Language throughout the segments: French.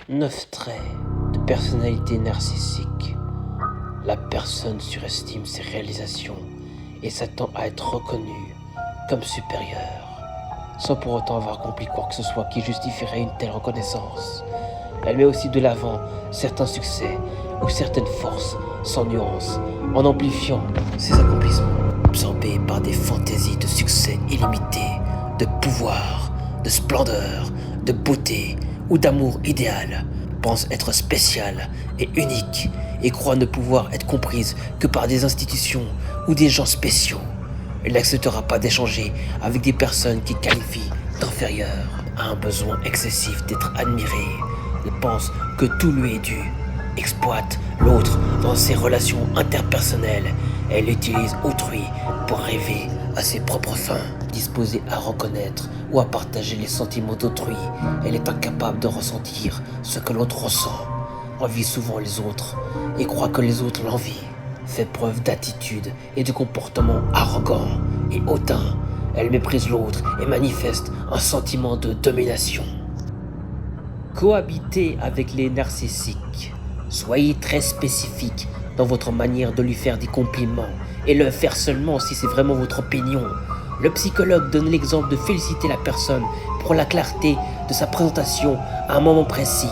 9 traits de personnalité narcissique. La personne surestime ses réalisations et s'attend à être reconnue comme supérieure, sans pour autant avoir accompli quoi que ce soit qui justifierait une telle reconnaissance. Elle met aussi de l'avant certains succès ou certaines forces sans nuance, en amplifiant ses accomplissements, absorbée par des fantaisies de succès illimité, de pouvoir, de splendeur, de beauté ou d'amour idéal, pense être spéciale et unique et croit ne pouvoir être comprise que par des institutions ou des gens spéciaux. Elle n'acceptera pas d'échanger avec des personnes qui qualifient d'inférieures, a un besoin excessif d'être admirée. Elle pense que tout lui est dû, exploite l'autre dans ses relations interpersonnelles. Elle utilise autrui pour arriver à ses propres fins. Disposée à reconnaître ou à partager les sentiments d'autrui, elle est incapable de ressentir ce que l'autre ressent, envie souvent les autres et croit que les autres l'envient. Fait preuve d'attitude et de comportement arrogant et hautain. Elle méprise l'autre et manifeste un sentiment de domination. Cohabitez avec les narcissiques. Soyez très spécifique dans votre manière de lui faire des compliments et le faire seulement si c'est vraiment votre opinion. Le psychologue donne l'exemple de féliciter la personne pour la clarté de sa présentation à un moment précis,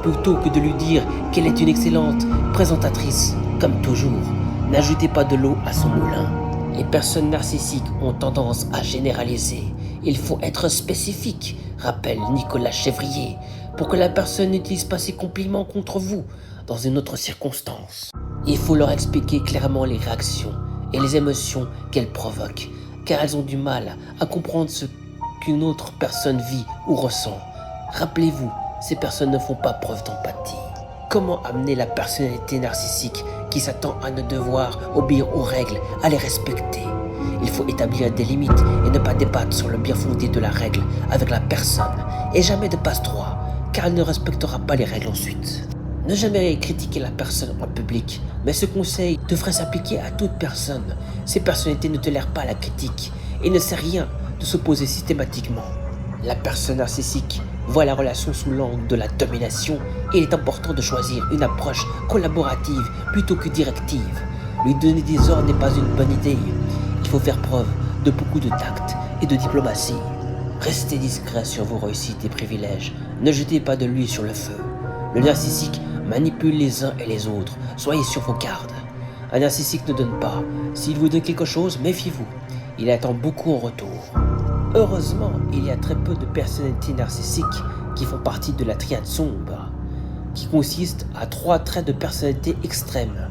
plutôt que de lui dire qu'elle est une excellente présentatrice. Comme toujours, n'ajoutez pas de l'eau à son moulin. Les personnes narcissiques ont tendance à généraliser. Il faut être spécifique, rappelle Nicolas Chevrier, pour que la personne n'utilise pas ses compliments contre vous dans une autre circonstance. Il faut leur expliquer clairement les réactions et les émotions qu'elles provoquent, car elles ont du mal à comprendre ce qu'une autre personne vit ou ressent. Rappelez-vous, ces personnes ne font pas preuve d'empathie. Comment amener la personnalité narcissique qui s'attend à ne devoir obéir aux règles, à les respecter? Il faut établir des limites et ne pas débattre sur le bien fondé de la règle avec la personne, et jamais de passe-droit, car elle ne respectera pas les règles ensuite. Ne jamais critiquer la personne en public, mais ce conseil devrait s'appliquer à toute personne. Ces personnalités ne tolèrent pas la critique et ne sait rien de s'opposer systématiquement. La personne narcissique voit la relation sous l'angle de la domination et il est important de choisir une approche collaborative plutôt que directive. Lui donner des ordres n'est pas une bonne idée. Il faut faire preuve de beaucoup de tact et de diplomatie. Restez discret sur vos réussites et privilèges. Ne jetez pas de l'huile sur le feu. Le narcissique manipule les uns et les autres. Soyez sur vos gardes. Un narcissique ne donne pas. S'il vous donne quelque chose, méfiez-vous. Il attend beaucoup en retour. Heureusement, il y a très peu de personnalités narcissiques qui font partie de la triade sombre, qui consiste à 3 traits de personnalité extrêmes.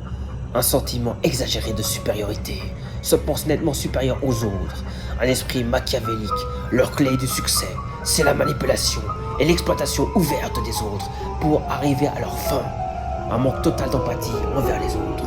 Un sentiment exagéré de supériorité, se pense nettement supérieur aux autres, un esprit machiavélique. Leur clé du succès, c'est la manipulation et l'exploitation ouverte des autres pour arriver à leur fin. Un manque total d'empathie envers les autres.